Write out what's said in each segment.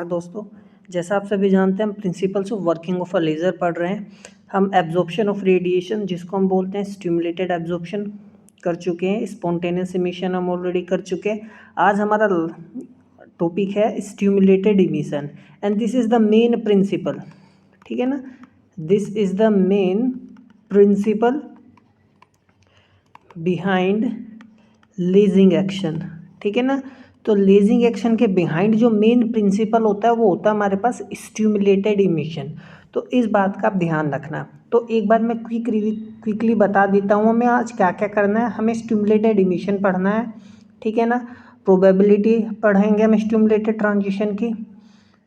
नमस्कार दोस्तों, जैसा आप सभी जानते हैं हम principles of working of a laser पढ़ रहे हैं। हम एब्जॉर्प्शन ऑफ रेडिएशन जिसको हम बोलते हैं स्टिमुलेटेड एब्जॉर्प्शन कर चुके हैं, स्पॉन्टेनियस इमिशन हम ऑलरेडी कर चुके हैं। आज हमारा टॉपिक है stimulated emission and this is the main principle, ठीक है ना। This is the main principle behind lasing action, ठीक है ना। तो लेजिंग एक्शन के बिहाइंड जो मेन प्रिंसिपल होता है वो होता है हमारे पास स्टिमुलेटेड इमिशन। तो इस बात का ध्यान रखना। तो एक बार मैं क्विकली बता देता हूँ हमें आज क्या क्या करना है। हमें स्टिमुलेटेड इमिशन पढ़ना है, ठीक है ना। प्रोबेबिलिटी पढ़ेंगे हम स्टिमुलेटेड ट्रांजिशन की।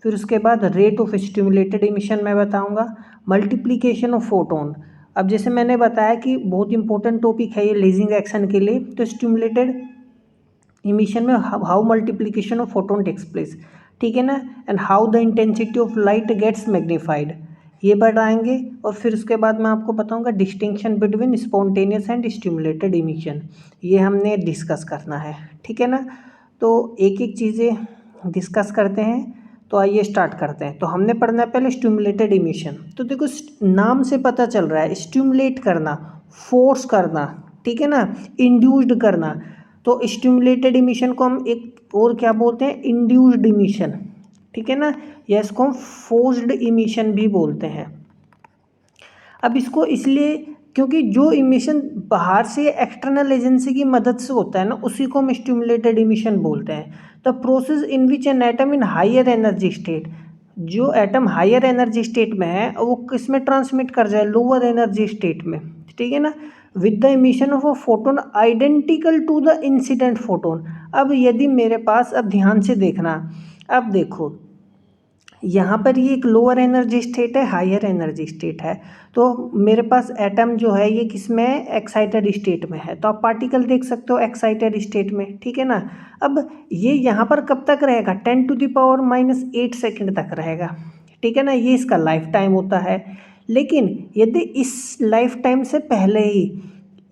फिर उसके बाद रेट ऑफ स्टिमुलेटेड इमिशन मैं बताऊँगा। मल्टीप्लिकेशन ऑफ फोटोन, अब जैसे मैंने बताया कि बहुत इंपॉर्टेंट टॉपिक है ये लेजिंग एक्शन के लिए। तो स्टिमुलेटेड इमिशन में how multiplication of photon takes place, ठीक है ना, and how the intensity of light gets magnified, ये बताएंगे। और फिर उसके बाद मैं आपको बताऊंगा distinction between spontaneous and stimulated emission, ये हमने डिस्कस करना है, ठीक है ना। तो एक एक चीज़ें डिस्कस करते हैं। तो आइए स्टार्ट करते हैं। तो हमने पढ़ना है पहले स्टिमुलेटेड इमिशन। तो देखो नाम से पता चल रहा है स्टिमुलेट करना, फोर्स करना, ठीक है ना, इंड्यूस्ड करना। तो स्टिमुलेटेड इमिशन को हम एक और क्या बोलते हैं, इंड्यूस्ड इमिशन, ठीक है ना, या इसको हम फोर्स्ड इमिशन भी बोलते हैं। अब इसको इसलिए क्योंकि जो इमिशन बाहर से एक्सटर्नल एजेंसी की मदद से होता है ना, उसी को हम स्टिमुलेटेड इमिशन बोलते हैं। The process in which an atom in higher energy state, जो एटम हायर एनर्जी स्टेट में है वो किस में ट्रांसमिट कर जाए, लोअर एनर्जी स्टेट में, ठीक है ना, with the emission of a photon identical to the incident photon. अब यदि मेरे पास, अब ध्यान से देखना, अब देखो यहाँ पर ये एक लोअर एनर्जी स्टेट है, हायर एनर्जी स्टेट है। तो मेरे पास एटम जो है ये किस में है, एक्साइटेड स्टेट में है। तो आप पार्टिकल देख सकते हो एक्साइटेड स्टेट में, ठीक है ना। अब ये यहाँ पर कब तक रहेगा, 10⁻⁻8 सेकेंड तक रहेगा, ठीक है ना, ये इसका लाइफ टाइम होता है। लेकिन यदि इस लाइफ टाइम से पहले ही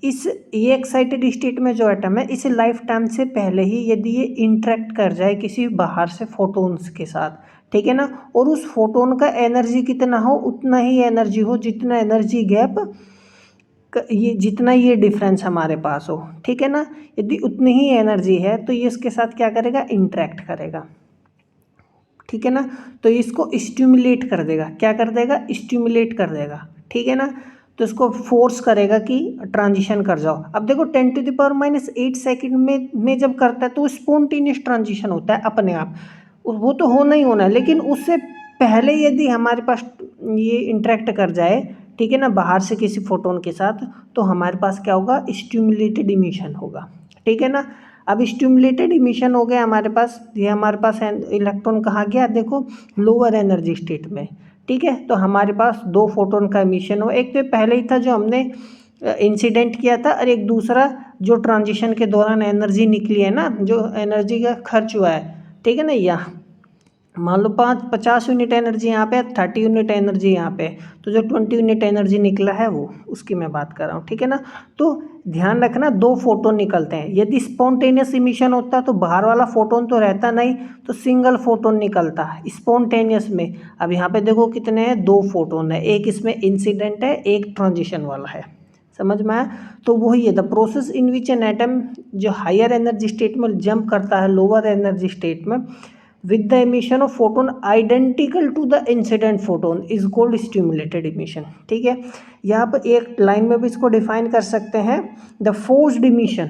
ये एक्साइटेड स्टेट में जो एटम है इस लाइफ टाइम से पहले ही यदि ये इंटरेक्ट कर जाए किसी बाहर से फोटोन्स के साथ, ठीक है ना, और उस फोटोन का एनर्जी कितना हो, उतना ही एनर्जी हो जितना एनर्जी गैप, ये जितना ये डिफरेंस हमारे पास हो, ठीक है ना, यदि उतनी ही एनर्जी है तो ये इसके साथ क्या करेगा, इंटरेक्ट करेगा, ठीक है ना। तो इसको स्टिमुलेट कर देगा, क्या कर देगा, स्टिमुलेट कर देगा, ठीक है ना। तो इसको फोर्स करेगा कि ट्रांजिशन कर जाओ। अब देखो 10⁻⁸ सेकेंड में जब करता है तो स्पॉन्टेनियस ट्रांजिशन होता है अपने आप, वो तो होना ही होना है। लेकिन उससे पहले यदि हमारे पास ये इंटरेक्ट कर जाए, ठीक है ना, बाहर से किसी फोटोन के साथ, तो हमारे पास क्या होगा, स्टिमुलेटेड इमिशन होगा, ठीक है ना। अब स्टिमुलेटेड इमिशन हो गया हमारे पास, ये हमारे पास इलेक्ट्रॉन कहाँ गया, देखो लोअर एनर्जी स्टेट में, ठीक है। तो हमारे पास दो फोटोन का इमिशन हो, एक तो पहले ही था जो हमने इंसिडेंट किया था, और एक दूसरा जो ट्रांजिशन के दौरान एनर्जी निकली है ना, जो एनर्जी का खर्च हुआ है, ठीक है ना। यहाँ मान लो 50 यूनिट एनर्जी यहाँ पे, 30 यूनिट एनर्जी यहाँ पे, तो जो 20 यूनिट एनर्जी निकला है वो उसकी मैं बात कर रहा हूँ, ठीक है ना। तो ध्यान रखना दो फोटोन निकलते हैं। यदि स्पॉन्टेनियस इमिशन होता तो बाहर वाला फोटोन तो रहता नहीं, तो सिंगल फोटोन निकलता है स्पॉन्टेनियस में। अब यहाँ पे देखो कितने हैं, दो फोटोन है, एक इसमें इंसिडेंट है, एक ट्रांजिशन वाला है, समझ में आया। तो वही है the process in which an atom जो हायर एनर्जी स्टेट में जंप करता है लोअर एनर्जी स्टेट में with the emission of photon identical to the incident photon is called stimulated emission, ठीक है। यहाँ पर एक लाइन में भी इसको डिफाइन कर सकते हैं, द फोर्स्ड इमिशन,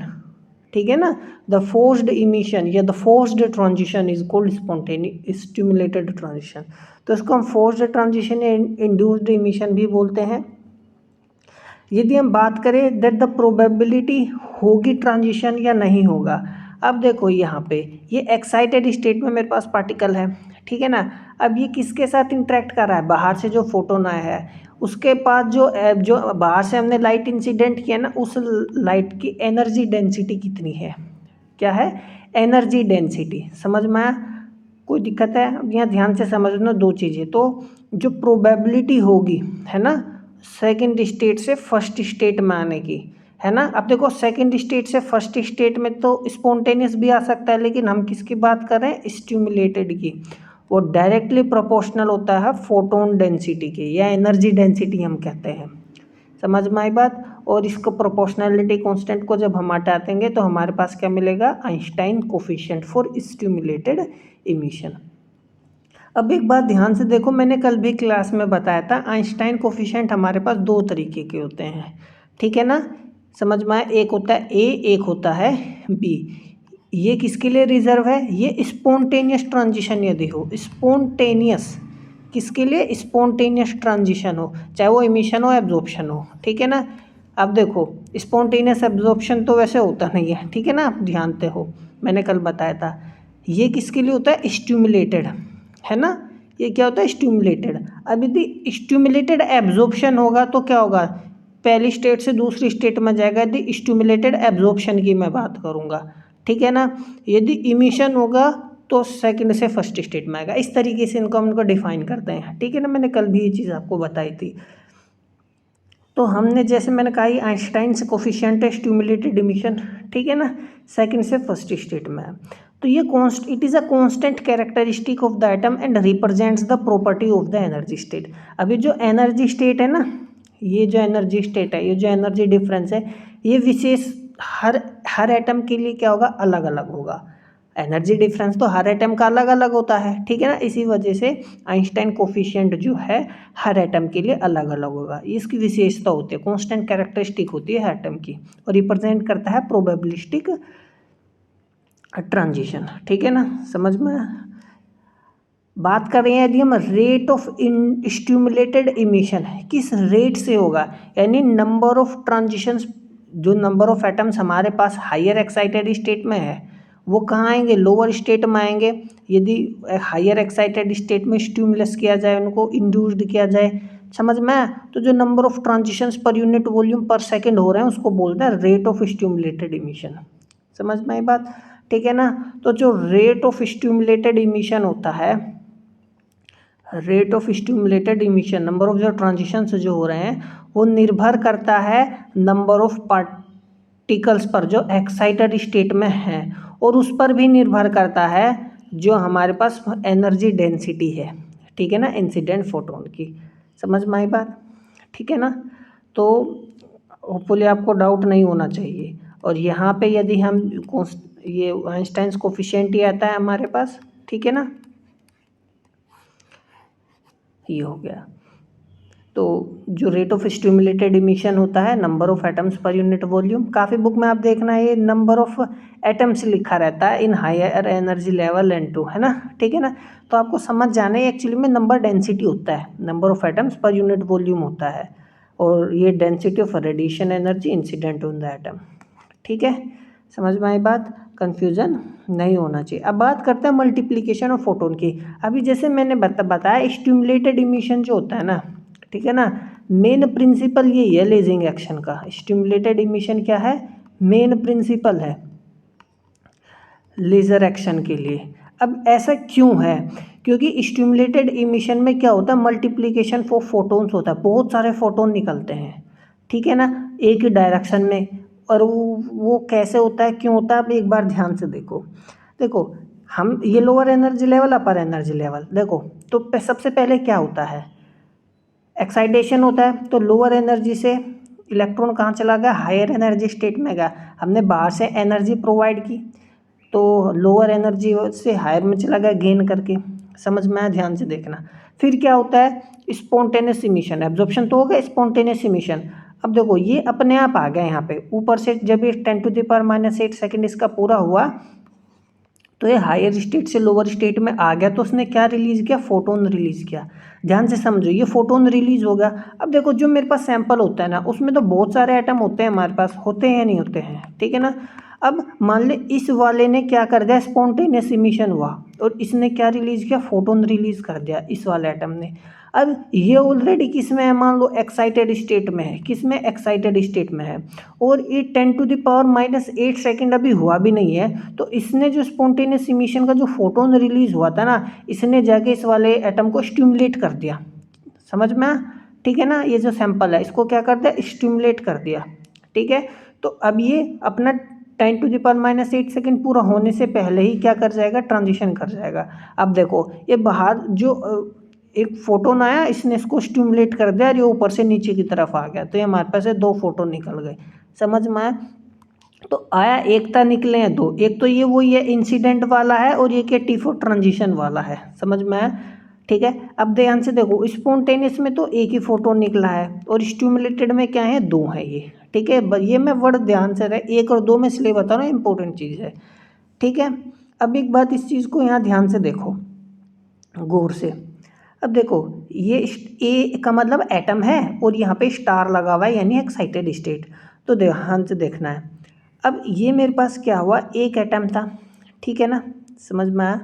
ठीक है ना, द फोर्स्ड इमिशन या the forced transition is called spontaneous stimulated transition. तो इसको हम फोर्स्ड ट्रांजिशन या इंड्यूस्ड इमिशन भी बोलते हैं। यदि हम बात करें दैट द प्रोबेबिलिटी होगी ट्रांजिशन या नहीं होगा, अब देखो यहाँ पे ये एक्साइटेड स्टेट में मेरे पास पार्टिकल है, ठीक है ना। अब ये किसके साथ इंटरेक्ट कर रहा है, बाहर से जो फोटोन आया है उसके पास जो बाहर से हमने लाइट इंसिडेंट किया ना, उस लाइट की एनर्जी डेंसिटी कितनी है, क्या है, एनर्जी डेंसिटी, समझ में आया, कोई दिक्कत है। अब यहाँ ध्यान से समझना दो चीज़ें, तो जो प्रोबेबिलिटी होगी है ना सेकंड स्टेट से फर्स्ट स्टेट में आने की, है ना। अब देखो सेकंड स्टेट से फर्स्ट स्टेट में तो स्पॉन्टेनियस भी आ सकता है, लेकिन हम किसकी बात कर रहे हैं, स्टिमुलेटेड की। वो डायरेक्टली प्रोपोर्शनल होता है फोटोन डेंसिटी के, या एनर्जी डेंसिटी हम कहते हैं। समझ में आई बात। और इसको प्रोपोर्शनैलिटी कांस्टेंट को जब हम हटा देंगे तो हमारे पास क्या मिलेगा, Einstein coefficient for stimulated emission. अब एक बात ध्यान से देखो, मैंने कल भी क्लास में बताया था आइंस्टाइन कोफिशिएंट हमारे पास दो तरीके के होते हैं, ठीक है ना। समझ में आया, एक होता है ए, एक होता है बी। ये किसके लिए रिजर्व है, ये स्पॉन्टेनियस ट्रांजिशन यदि हो, स्पॉन्टेनियस किसके लिए, स्पॉन्टेनियस ट्रांजिशन हो, चाहे वो इमिशन हो एब्जॉर्प्शन हो, ठीक है ना। अब देखो स्पॉन्टेनियस एब्जॉर्प्शन तो वैसे होता नहीं है, ठीक है ना, आप जानते हो मैंने कल बताया था। ये किसके लिए होता है, स्टिमुलेटेड, है ना। ये क्या होता है, स्टिमुलेटेड। अब यदि स्टिमुलेटेड एब्जॉर्प्शन होगा तो क्या होगा, पहली स्टेट से दूसरी स्टेट में जाएगा, यदि स्टिमुलेटेड एब्जॉर्प्शन की मैं बात करूँगा, ठीक है ना। यदि इमिशन होगा तो सेकंड से फर्स्ट स्टेट में आएगा। इस तरीके से इनको हम इनको डिफाइन करते हैं, ठीक है ना। मैंने कल भी ये चीज़ आपको बताई थी। तो हमने जैसे मैंने कहा आइंस्टाइन से कोफिशिएंट है स्टिमुलेटेड इमिशन, ठीक है ना, सेकंड से फर्स्ट स्टेट में है। तो ये it is a constant characteristic of the atom and represents the property of the energy state. अभी जो एनर्जी स्टेट है ना, ये जो एनर्जी स्टेट है, ये जो एनर्जी डिफरेंस है, ये विशेष हर एटम के लिए क्या होगा, अलग अलग होगा। एनर्जी डिफरेंस तो हर एटम का अलग अलग होता है, ठीक है ना। इसी वजह से आइंस्टाइन कोफिशिएंट जो है हर एटम के लिए अलग अलग होगा। इसकी विशेषता होती है, कांस्टेंट कैरेक्टरिस्टिक होती है हर एटम की, और रिप्रेजेंट करता है प्रोबेबिलिस्टिक ट्रांजिशन, ठीक है ना। समझ में बात कर रहे हैं यदि हम रेट ऑफ स्टिमुलेटेड इमिशन, किस रेट से होगा, यानी नंबर ऑफ ट्रांजिशंस, जो नंबर ऑफ एटम्स हमारे पास हायर एक्साइटेड स्टेट में है वो कहाँ आएंगे, लोअर स्टेट में आएंगे। यदि हायर एक्साइटेड स्टेट में स्टिमुलस किया जाए, उनको इंड्यूस्ड किया जाए, समझ में, तो जो number of transitions per unit volume पर सेकंड हो रहे हैं उसको बोलते हैं रेट ऑफ स्टिमुलेटेड इमिशन। समझ में आई बात, ठीक है ना। तो जो रेट ऑफ स्टिमुलेटेड इमिशन होता है, rate of stimulated emission, number of जो ट्रांजिशंस जो हो रहे हैं वो निर्भर करता है नंबर ऑफ पार्टिकल्स पर जो एक्साइटेड स्टेट में हैं, और उस पर भी निर्भर करता है जो हमारे पास एनर्जी डेंसिटी है, ठीक है ना, इंसिडेंट फोटोन की। समझ में आई बात, ठीक है ना। तो होपफुली आपको डाउट नहीं होना चाहिए। और यहाँ पे यदि हम ये आइंस्टाइन कोफिशिएंट ही आता है हमारे पास, ठीक है ना, ये हो गया। तो जो रेट ऑफ स्टिमुलेटेड इमिशन होता है number of atoms per unit volume, काफ़ी बुक में आप देखना है ये नंबर ऑफ एटम्स लिखा रहता है in higher energy level and two, है ना, ठीक है ना। तो आपको समझ जाना है एक्चुअली में नंबर डेंसिटी होता है, number of atoms per unit volume होता है, और ये density of radiation energy incident on the atom, ठीक है। समझ में आई बात, कन्फ्यूज़न नहीं होना चाहिए। अब बात करते हैं मल्टीप्लिकेशन ऑफ फोटोन की। अभी जैसे मैंने बताया स्टिमुलेटेड इमिशन जो होता है ना, ठीक है ना, मेन प्रिंसिपल यही है लेजिंग एक्शन का। स्टिमुलेटेड इमिशन क्या है, मेन प्रिंसिपल है लेज़र एक्शन के लिए। अब ऐसा क्यों है, क्योंकि स्टिमुलेटेड इमिशन में क्या होता है, मल्टीप्लिकेशन ऑफ फोटोन्स होता है, बहुत सारे फोटोन निकलते हैं, ठीक है ना, एक ही डायरेक्शन में। और वो कैसे होता है, क्यों होता है, अब एक बार ध्यान से देखो हम ये लोअर एनर्जी लेवल अपर एनर्जी लेवल देखो, तो सबसे पहले क्या होता है, एक्साइटेशन होता है। तो लोअर एनर्जी से इलेक्ट्रॉन कहाँ चला गया, हायर एनर्जी स्टेट में गया, हमने बाहर से एनर्जी प्रोवाइड की, तो लोअर एनर्जी से हायर में चला गया गेन करके। समझ में आया, ध्यान से देखना। फिर क्या होता है, स्पॉन्टेनियस इमिशन, एब्जॉर्प्शन तो हो गया, स्पॉन्टेनियस इमिशन। अब देखो ये अपने आप आ गया यहाँ पे ऊपर से, जब ये 10⁻⁸ सेकेंड इसका पूरा हुआ तो ये हायर स्टेट से लोअर स्टेट में आ गया, तो उसने क्या रिलीज़ किया, फोटोन रिलीज़ किया। ध्यान से समझो, ये फोटोन रिलीज़ होगा। अब देखो जो मेरे पास सैंपल होता है ना, उसमें तो बहुत सारे एटम होते हैं हमारे पास, होते हैं नहीं होते हैं, ठीक है ना। अब मान ले इस वाले ने क्या कर दिया, स्पॉन्टेनियस इमिशन हुआ और इसने क्या रिलीज़ किया, फोटोन रिलीज़ कर दिया इस वाले एटम ने। अब ये ऑलरेडी किस में है, मान लो एक्साइटेड स्टेट में है, किस में, एक्साइटेड स्टेट में है, और ये 10⁻⁸ सेकेंड अभी हुआ भी नहीं है। तो इसने जो स्पॉन्टेनियस इमिशन का जो फोटोन रिलीज हुआ था ना, इसने जाके इस वाले एटम को स्टिमुलेट कर दिया। समझ में, ठीक है ना, ये जो सैंपल है इसको क्या कर दिया, स्टिमुलेट कर दिया, ठीक है। तो अब ये अपना 10⁻⁸ सेकेंड पूरा होने से पहले ही क्या कर जाएगा, ट्रांजिशन कर जाएगा। अब देखो ये बाहर जो एक फोटोन आया, इसने इसको स्टिमुलेट कर दिया और ये ऊपर से नीचे की तरफ आ गया, तो ये हमारे पास से 2 फोटोन निकल गए। समझ में आया? तो आया एक था, निकले हैं 2, एक तो ये वही है इंसिडेंट वाला है और ये क्या T4 ट्रांजिशन वाला है। समझ में आया? ठीक है। अब ध्यान से देखो, स्पॉन्टेनियस में तो एक ही फोटोन निकला है और स्टिमुलेटेड में क्या है, 2 है ये। ठीक है, ये मैं वर्ड ध्यान से रहे, 1 और 2 में इसलिए बता रहा हूँ, इंपॉर्टेंट चीज़ है। ठीक है, अब एक बात, इस चीज़ को यहाँ ध्यान से देखो गौर से। अब देखो ये ए का मतलब एटम है और यहाँ पे स्टार लगा हुआ है यानी एक्साइटेड स्टेट, तो ध्यान से देखना है। अब ये मेरे पास क्या हुआ, एक एटम था, ठीक है ना, समझ में आया?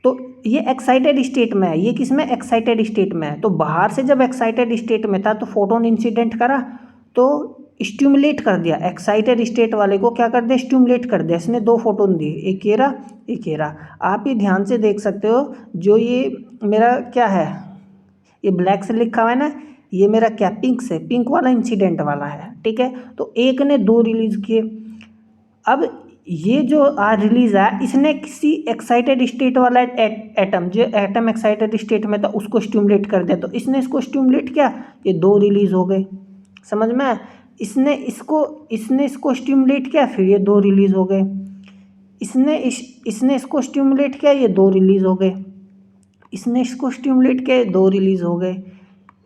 तो ये एक्साइटेड स्टेट में है, ये किस में, एक्साइटेड स्टेट में है। तो बाहर से जब एक्साइटेड स्टेट में था तो फोटोन इंसिडेंट करा तो स्टिमुलेट कर दिया, एक्साइटेड स्टेट वाले को क्या कर दिया, स्टिमुलेट कर दिया, इसने 2 फोटोन दिए, एक ये रहा, एक ये रहा। आप ये ध्यान से देख सकते हो, जो ये मेरा क्या है, ये ब्लैक से लिखा हुआ है ना, ये मेरा क्या, पिंक से, पिंक वाला इंसिडेंट वाला है। ठीक है, तो एक ने 2 रिलीज किए। अब ये जो आज रिलीज है, इसने किसी एक्साइटेड स्टेट वाला एटम, जो एटम एक्साइटेड स्टेट में था उसको स्टिमुलेट कर दिया, तो इसने इसको स्टिमुलेट किया, ये 2 रिलीज हो गए। समझ में आया? इसने इसको स्टिमुलेट किया, फिर ये 2 रिलीज हो गए। इसने इसको स्टिमुलेट किया, ये 2 रिलीज हो गए। इसने इसको स्टिमुलेट किया, 2 रिलीज हो गए।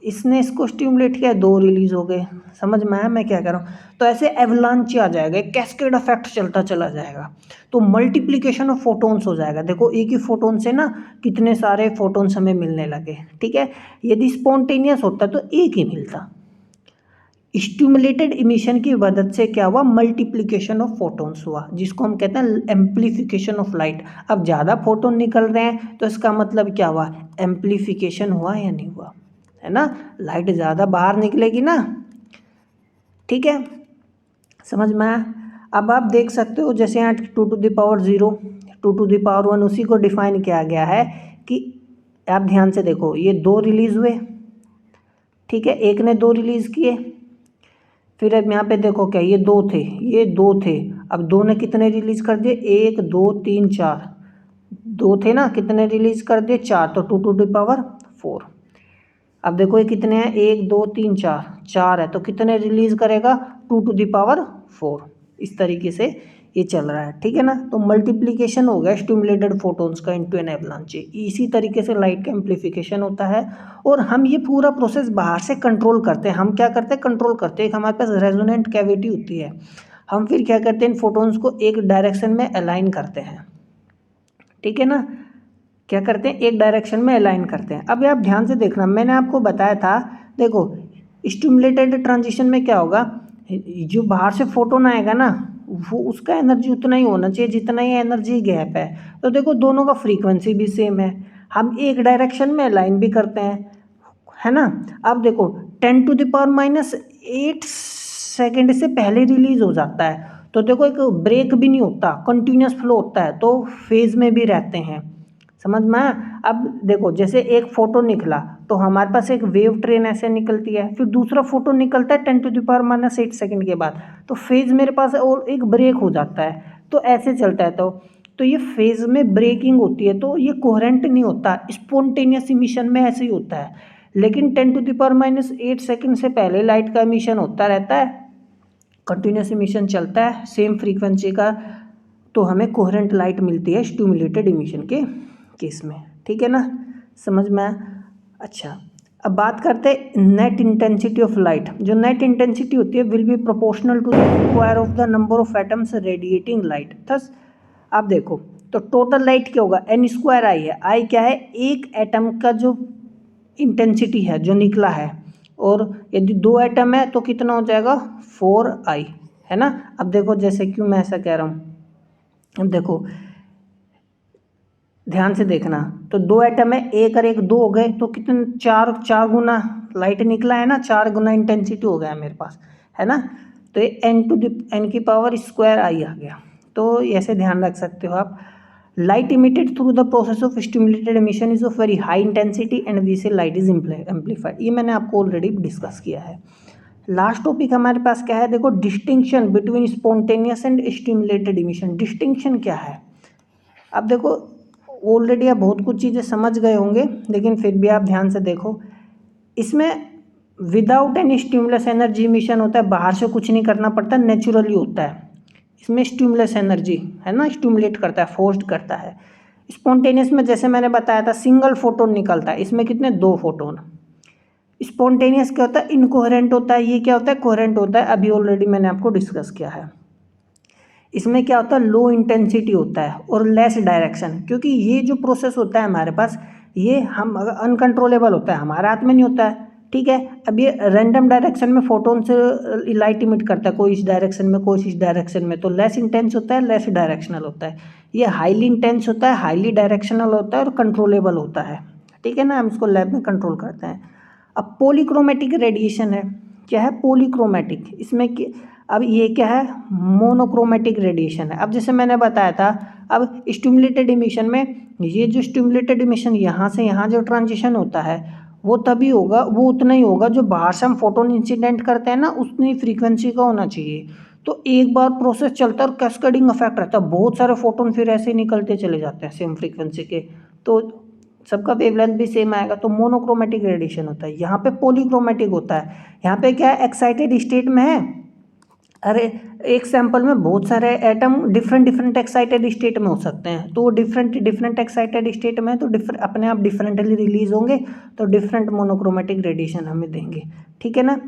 इसने इसको स्टिमुलेट किया, 2 रिलीज हो गए। समझ में आया मैं क्या कर रहा हूँ? तो ऐसे एवलांच आ जाएगा, कैस्केड इफेक्ट चलता चला जाएगा, तो मल्टीप्लिकेशन ऑफ फोटोन्स हो जाएगा। देखो एक ही फोटोन से ना कितने सारे फोटोन्स हमें मिलने लगे। ठीक है, यदि स्पॉन्टेनियस होता तो एक ही मिलता। स्टिमुलेटेड इमिशन की मदद से क्या हुआ, मल्टीप्लिकेशन ऑफ फोटोन्स हुआ, जिसको हम कहते हैं एम्प्लीफिकेशन ऑफ लाइट। अब ज़्यादा फोटोन निकल रहे हैं तो इसका मतलब क्या हुआ, एम्प्लीफिकेशन हुआ या नहीं हुआ, है ना, लाइट ज़्यादा बाहर निकलेगी ना। ठीक है, समझ में आया? अब आप देख सकते हो, जैसे यहाँ 2⁻0 2⁻1 उसी को डिफाइन किया गया है कि आप ध्यान से देखो, ये 2 रिलीज हुए, ठीक है, एक ने 2 रिलीज किए, फिर अब यहाँ पे देखो क्या, ये 2 थे, ये 2 थे, अब 2 ने कितने रिलीज कर दिए, 1 2 3 4, 2 थे ना, कितने रिलीज कर दिए, 4, तो 2⁻4। अब देखो ये कितने हैं, 1 2 3 4, 4 है, तो कितने रिलीज करेगा, 2⁻4। इस तरीके से ये चल रहा है। ठीक है ना, तो मल्टीप्लिकेशन हो गया स्टिमुलेटेड फोटोन्स का इनटू एन एवलांच। इसी तरीके से लाइट का एम्प्लीफिकेशन होता है और हम ये पूरा प्रोसेस बाहर से कंट्रोल करते हैं। हम क्या करते हैं, कंट्रोल करते हैं, हमारे पास रेजोनेंट कैविटी होती है, हम फिर क्या करते हैं, इन फोटोन्स को एक डायरेक्शन में अलाइन करते हैं। ठीक है ना, क्या करते हैं, एक डायरेक्शन में अलाइन करते हैं। अब आप ध्यान से देखना, मैंने आपको बताया था, देखो स्टिमुलेटेड ट्रांजिशन में क्या होगा, जो बाहर से फोटोन आएगा ना, वो उसका एनर्जी उतना ही होना चाहिए जितना ही एनर्जी गैप है। तो देखो दोनों का फ्रीक्वेंसी भी सेम है, हम एक डायरेक्शन में अलाइन भी करते हैं, है ना। अब देखो 10⁻⁸ सेकेंड से पहले रिलीज हो जाता है, तो देखो एक ब्रेक भी नहीं होता, कंटिन्यूस फ्लो होता है, तो फेज में भी रहते हैं। समझ में आया? अब देखो जैसे एक फोटो निकला तो हमारे पास एक वेव ट्रेन ऐसे निकलती है, फिर दूसरा फोटो निकलता है 10⁻⁸ सेकेंड के बाद, तो फेज मेरे पास और एक ब्रेक हो जाता है, तो ऐसे चलता है। तो ये फेज में ब्रेकिंग होती है, तो ये कोहेरेंट नहीं होता। स्पॉन्टेनियस इमिशन में ऐसे ही होता है, लेकिन 10⁻⁸ सेकेंड से पहले लाइट का इमिशन होता रहता है, कंटिन्यूस इमिशन चलता है सेम फ्रीक्वेंसी का, तो हमें कोहेरेंट लाइट मिलती है स्टिमुलेटेड इमिशन के केस में। ठीक है ना, समझ में? अच्छा, अब बात करते हैं नेट इंटेंसिटी ऑफ लाइट। जो नेट इंटेंसिटी होती है will be proportional to the square of the number of atoms radiating light. Thus आप देखो, तो टोटल लाइट क्या होगा, n² आई है। आई क्या है, एक एटम का जो इंटेंसिटी है जो निकला है, और यदि 2 एटम है तो कितना हो जाएगा, 4I, है ना। अब देखो जैसे क्यों मैं ऐसा कह रहा हूँ, अब देखो ध्यान से देखना, तो 2 एटम है, 1 और 1 2 हो गए, तो कितने, 4 गुना लाइट निकला है ना, 4 गुना इंटेंसिटी हो गया मेरे पास, है ना। तो ये n⁻² I आ गया। तो ऐसे ध्यान रख सकते हो आप। Light emitted through the process of stimulated emission is of very high intensity and we say light is amplified. ये मैंने आपको ऑलरेडी डिस्कस किया है लास्ट टॉपिक हमारे पास क्या है, देखो distinction between spontaneous and stimulated emission. Distinction क्या है, अब देखो ऑलरेडी आप बहुत कुछ चीज़ें समझ गए होंगे, लेकिन फिर भी आप ध्यान से देखो। इसमें without any stimulus energy emission होता है, बाहर से कुछ नहीं करना पड़ता, नेचुरली होता है। इसमें स्टिमुलस एनर्जी है ना, स्टिमुलेट करता है, फोर्स्ड करता है। स्पॉन्टेनियस में जैसे मैंने बताया था सिंगल फोटोन निकलता है, इसमें कितने, 2 फोटोन। स्पॉन्टेनियस क्या होता है, इनकोहेरेंट होता है, ये क्या होता है, कोहेरेंट होता है, अभी ऑलरेडी मैंने आपको डिस्कस किया है। इसमें क्या होता है, लो इंटेंसिटी होता है और लेस डायरेक्शन, क्योंकि ये जो प्रोसेस होता है हमारे पास, ये हम अनकंट्रोलेबल होता है, हमारे हाथ में नहीं होता है, ठीक है। अब ये रैंडम डायरेक्शन में फोटोन से लाइट इमिट करता है, कोई इस डायरेक्शन में कोई इस डायरेक्शन में, तो लेस इंटेंस होता है, लेस डायरेक्शनल होता है। ये हाईली इंटेंस होता है, हाईली डायरेक्शनल होता है और कंट्रोलेबल होता है, ठीक है ना, हम इसको लैब में कंट्रोल करते हैं। अब पॉलीक्रोमेटिक रेडिएशन है, क्या है, पॉलीक्रोमेटिक। इसमें अब ये क्या है, मोनोक्रोमेटिक रेडिएशन है। अब जैसे मैंने बताया था, अब स्टिमुलेटेड इमिशन में ये जो स्टिमुलेटेड इमिशन यहाँ से यहाँ जो ट्रांजिशन होता है वो तभी होगा, वो उतना ही होगा जो बाहर से हम फोटोन इंसिडेंट करते हैं ना, उतनी फ्रीक्वेंसी का होना चाहिए। तो एक बार प्रोसेस चलता है और कैस्केडिंग इफेक्ट रहता है, बहुत सारे फोटोन फिर ऐसे ही निकलते चले जाते हैं सेम फ्रीक्वेंसी के, तो सबका वेवलेंथ भी सेम आएगा, तो मोनोक्रोमेटिक रेडिएशन होता है। यहाँ पे पॉलीक्रोमेटिक होता है, यहाँ पे क्या है, एक्साइटेड स्टेट में है, अरे एक सैंपल में बहुत सारे एटम डिफरेंट एक्साइटेड स्टेट में हो सकते हैं, तो वो डिफरेंट एक्साइटेड स्टेट में है, तो अपने आप डिफरेंटली रिलीज होंगे, तो डिफरेंट मोनोक्रोमेटिक रेडिएशन हमें देंगे, ठीक है ना।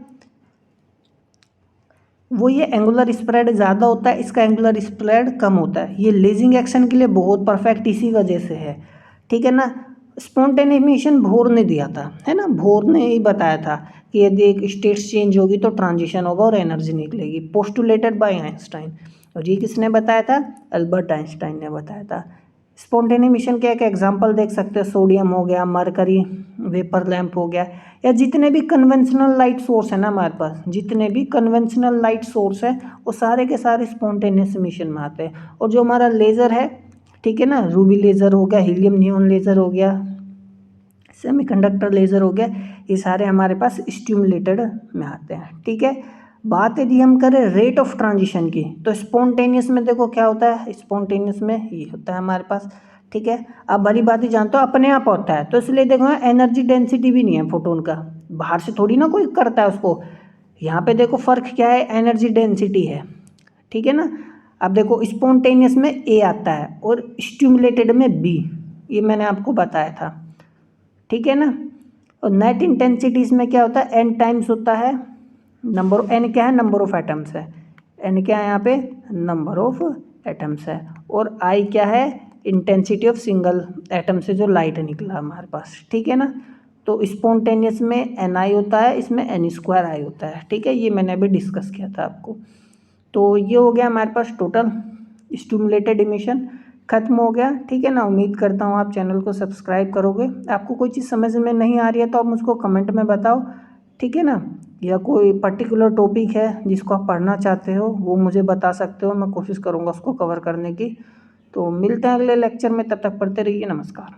वो ये एंगुलर स्प्रेड ज़्यादा होता है, इसका एंगुलर स्प्रेड कम होता है। ये लेजिंग एक्शन के लिए बहुत परफेक्ट इसी वजह से है, ठीक है ना। स्पॉन्टेनियस इमिशन बोर ने दिया था, है ना, बोर ने ही बताया था कि यदि एक स्टेट्स चेंज होगी तो ट्रांजिशन होगा और एनर्जी निकलेगी, पोस्टुलेटेड बाय आइंस्टाइन। और ये किसने बताया था, अल्बर्ट आइंस्टाइन ने बताया था। स्पॉन्टेनियस इमिशन के एक एग्जांपल देख सकते हैं, सोडियम हो गया, मरकरी वेपर लैंप हो गया, या जितने भी कन्वेंशनल लाइट सोर्स है ना हमारे पास, जितने भी कन्वेंशनल लाइट सोर्स है वो सारे के सारे स्पॉन्टेनियस इमिशन में आते हैं। और जो हमारा लेज़र है, ठीक है ना, रूबी लेज़र हो गया, हीलियम नियॉन लेज़र हो गया, सेमीकंडक्टर लेज़र हो गया, ये सारे हमारे पास स्टिमुलेटेड में आते हैं, ठीक है। बात यदि हम करें रेट ऑफ ट्रांजिशन की, तो स्पॉन्टेनियस में देखो क्या होता है, स्पॉन्टेनियस में ये होता है हमारे पास, ठीक है। आप भली बात ही जानते हो अपने आप होता है, तो इसलिए देखो एनर्जी डेंसिटी भी नहीं है फोटोन का, बाहर से थोड़ी ना कोई करता है उसको। यहाँ पे देखो फ़र्क क्या है, एनर्जी डेंसिटी है, ठीक है ना। अब देखो स्पॉन्टेनियस में ए आता है और स्टिमुलेटेड में बी, ये मैंने आपको बताया था, ठीक है ना। और नेट इंटेंसिटी इसमें क्या होता है, एन टाइम्स होता है नंबर, एन क्या है, नंबर ऑफ एटम्स है, एन क्या है यहाँ पे, नंबर ऑफ एटम्स है, और आई क्या है, इंटेंसिटी ऑफ सिंगल एटम से जो लाइट निकला हमारे पास, ठीक है ना। तो स्पॉन्टेनियस में एन आई होता है, इसमें एन स्क्वायर आई होता है, ठीक है, ये मैंने अभी डिस्कस किया था आपको। तो ये हो गया हमारे पास टोटल स्टिमुलेटेड इमिशन खत्म हो गया, ठीक है ना। उम्मीद करता हूँ आप चैनल को सब्सक्राइब करोगे। आपको कोई चीज़ समझ में नहीं आ रही है तो आप मुझको कमेंट में बताओ, ठीक है ना, या कोई पर्टिकुलर टॉपिक है जिसको आप पढ़ना चाहते हो वो मुझे बता सकते हो, मैं कोशिश करूँगा उसको कवर करने की। तो मिलते हैं अगले लेक्चर में, तब तक पढ़ते रहिए, नमस्कार।